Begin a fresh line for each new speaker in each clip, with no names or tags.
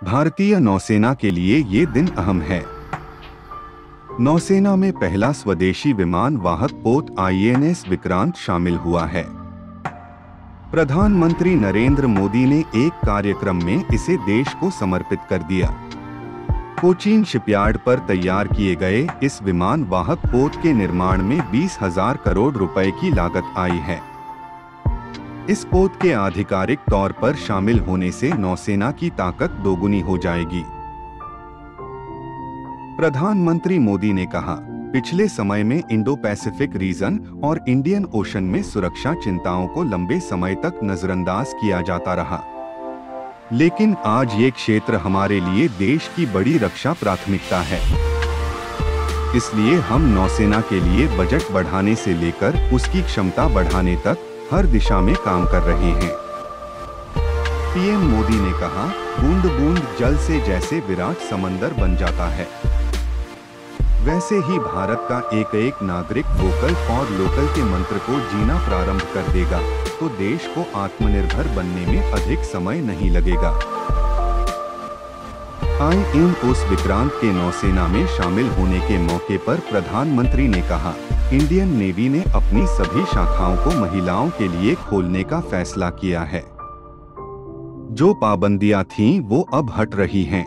भारतीय नौसेना के लिए ये दिन अहम है। नौसेना में पहला स्वदेशी विमान वाहक पोत INS विक्रांत शामिल हुआ है। प्रधानमंत्री नरेंद्र मोदी ने एक कार्यक्रम में इसे देश को समर्पित कर दिया। कोचीन शिपयार्ड पर तैयार किए गए इस विमान वाहक पोत के निर्माण में 20,000 करोड़ रुपए की लागत आई है। इस पोत के आधिकारिक तौर पर शामिल होने से नौसेना की ताकत दोगुनी हो जाएगी। प्रधानमंत्री मोदी ने कहा, पिछले समय में इंडो पैसिफिक रीजन और इंडियन ओशन में सुरक्षा चिंताओं को लंबे समय तक नजरअंदाज किया जाता रहा, लेकिन आज ये क्षेत्र हमारे लिए देश की बड़ी रक्षा प्राथमिकता है। इसलिए हम नौसेना के लिए बजट बढ़ाने से लेकर उसकी क्षमता बढ़ाने तक हर दिशा में काम कर रहे हैं। पीएम मोदी ने कहा, बूंद बूंद जल से जैसे विराट समंदर बन जाता है, वैसे ही भारत का एक एक नागरिक वोकल फॉर लोकल के मंत्र को जीना प्रारंभ कर देगा तो देश को आत्मनिर्भर बनने में अधिक समय नहीं लगेगा। INS विक्रांत के नौसेना में शामिल होने के मौके पर प्रधानमंत्री ने कहा, इंडियन नेवी ने अपनी सभी शाखाओं को महिलाओं के लिए खोलने का फैसला किया है। जो पाबंदियां थीं वो अब हट रही हैं।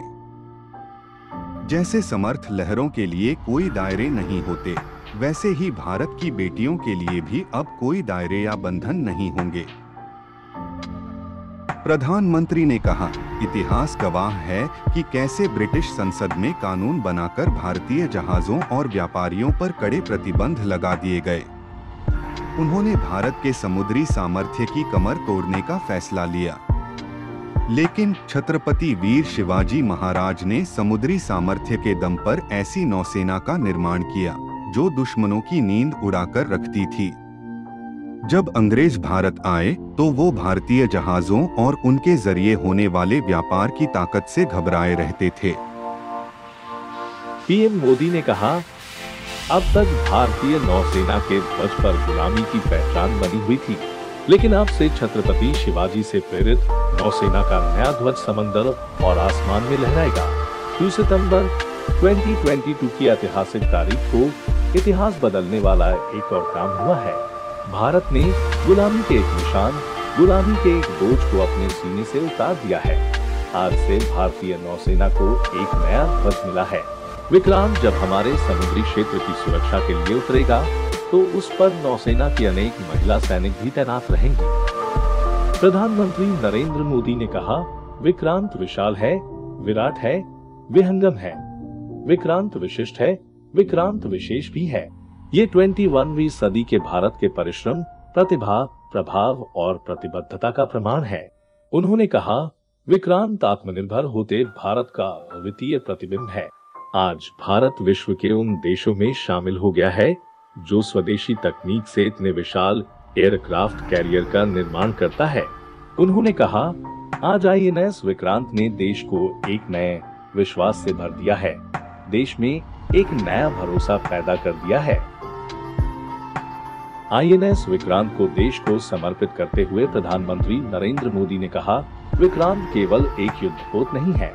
जैसे समर्थ लहरों के लिए कोई दायरे नहीं होते, वैसे ही भारत की बेटियों के लिए भी अब कोई दायरे या बंधन नहीं होंगे। प्रधानमंत्री ने कहा, इतिहास गवाह है कि कैसे ब्रिटिश संसद में कानून बनाकर भारतीय जहाजों और व्यापारियों पर कड़े प्रतिबंध लगा दिए गए। उन्होंने भारत के समुद्री सामर्थ्य की कमर तोड़ने का फैसला लिया, लेकिन छत्रपति वीर शिवाजी महाराज ने समुद्री सामर्थ्य के दम पर ऐसी नौसेना का निर्माण किया जो दुश्मनों की नींद उड़ाकर रखती थी। जब अंग्रेज भारत आए तो वो भारतीय जहाजों और उनके जरिए होने वाले व्यापार की ताकत से घबराए रहते थे।
पीएम मोदी ने कहा, अब तक भारतीय नौसेना के ध्वज पर गुलामी की पहचान बनी हुई थी, लेकिन अब से छत्रपति शिवाजी से प्रेरित नौसेना का नया ध्वज समंदर और आसमान में लहराएगा। 2 सितंबर 2022 की ऐतिहासिक तारीख को इतिहास बदलने वाला एक और काम हुआ है। भारत ने गुलामी के एक निशान, गुलामी के एक बोझ को अपने सीने से उतार दिया है। आज से भारतीय नौसेना को एक नया ध्वज मिला है। विक्रांत जब हमारे समुद्री क्षेत्र की सुरक्षा के लिए उतरेगा तो उस पर नौसेना की अनेक महिला सैनिक भी तैनात रहेंगी। प्रधानमंत्री नरेंद्र मोदी ने कहा, विक्रांत विशाल है, विराट है, विहंगम है, विक्रांत विशिष्ट है, विक्रांत विशेष भी है। ये 21वीं सदी के भारत के परिश्रम, प्रतिभा, प्रभाव और प्रतिबद्धता का प्रमाण है। उन्होंने कहा, विक्रांत आत्मनिर्भर होते भारत का अद्वितीय प्रतिबिंब है। आज भारत विश्व के उन देशों में शामिल हो गया है जो स्वदेशी तकनीक से इतने विशाल एयरक्राफ्ट कैरियर का निर्माण करता है। उन्होंने कहा, आज INS विक्रांत ने देश को एक नए विश्वास से भर दिया है, देश में एक नया भरोसा पैदा कर दिया है। INS विक्रांत को देश को समर्पित करते हुए प्रधानमंत्री नरेंद्र मोदी ने कहा, विक्रांत केवल एक युद्धपोत नहीं है,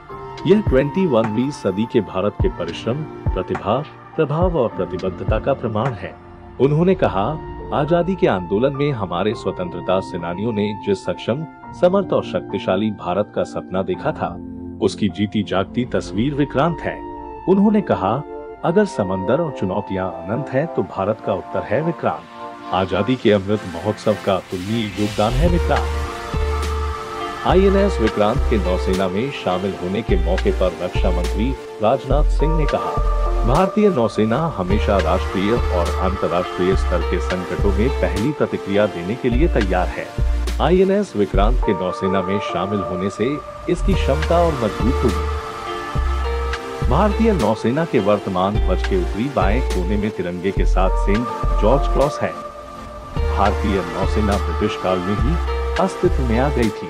यह 21वीं सदी के भारत के परिश्रम, प्रतिभा, प्रभाव और प्रतिबद्धता का प्रमाण है। उन्होंने कहा, आजादी के आंदोलन में हमारे स्वतंत्रता सेनानियों ने जिस सक्षम, समर्थ और शक्तिशाली भारत का सपना देखा था, उसकी जीती जागती तस्वीर विक्रांत है। उन्होंने कहा, अगर समंदर और चुनौतियां अनंत है तो भारत का उत्तर है विक्रांत। आजादी के अमृत महोत्सव का तुलनीय योगदान है विक्रांत। INS विक्रांत के नौसेना में शामिल होने के मौके पर रक्षा मंत्री राजनाथ सिंह ने कहा, भारतीय नौसेना हमेशा राष्ट्रीय और अंतर्राष्ट्रीय स्तर के संकटों में पहली प्रतिक्रिया देने के लिए तैयार है। INS विक्रांत के नौसेना में शामिल होने से इसकी क्षमता और मजबूत होगी। भारतीय नौसेना के वर्तमान ध्वज के उत्तरी बाएं कोने में तिरंगे के साथ सेंट जॉर्ज क्रॉस है। भारतीय नौसेना ब्रिटिश काल में ही अस्तित्व में आ गई थी।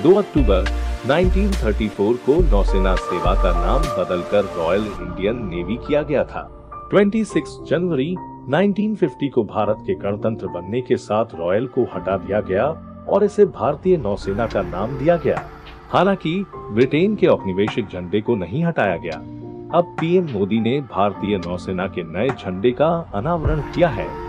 2 अक्टूबर 1934 को नौसेना सेवा का नाम बदलकर रॉयल इंडियन नेवी किया गया था। 26 जनवरी 1950 को भारत के गणतंत्र बनने के साथ रॉयल को हटा दिया गया और इसे भारतीय नौसेना का नाम दिया गया। हालांकि ब्रिटेन के औपनिवेशिक झंडे को नहीं हटाया गया। अब पीएम मोदी ने भारतीय नौसेना के नए झंडे का अनावरण किया है।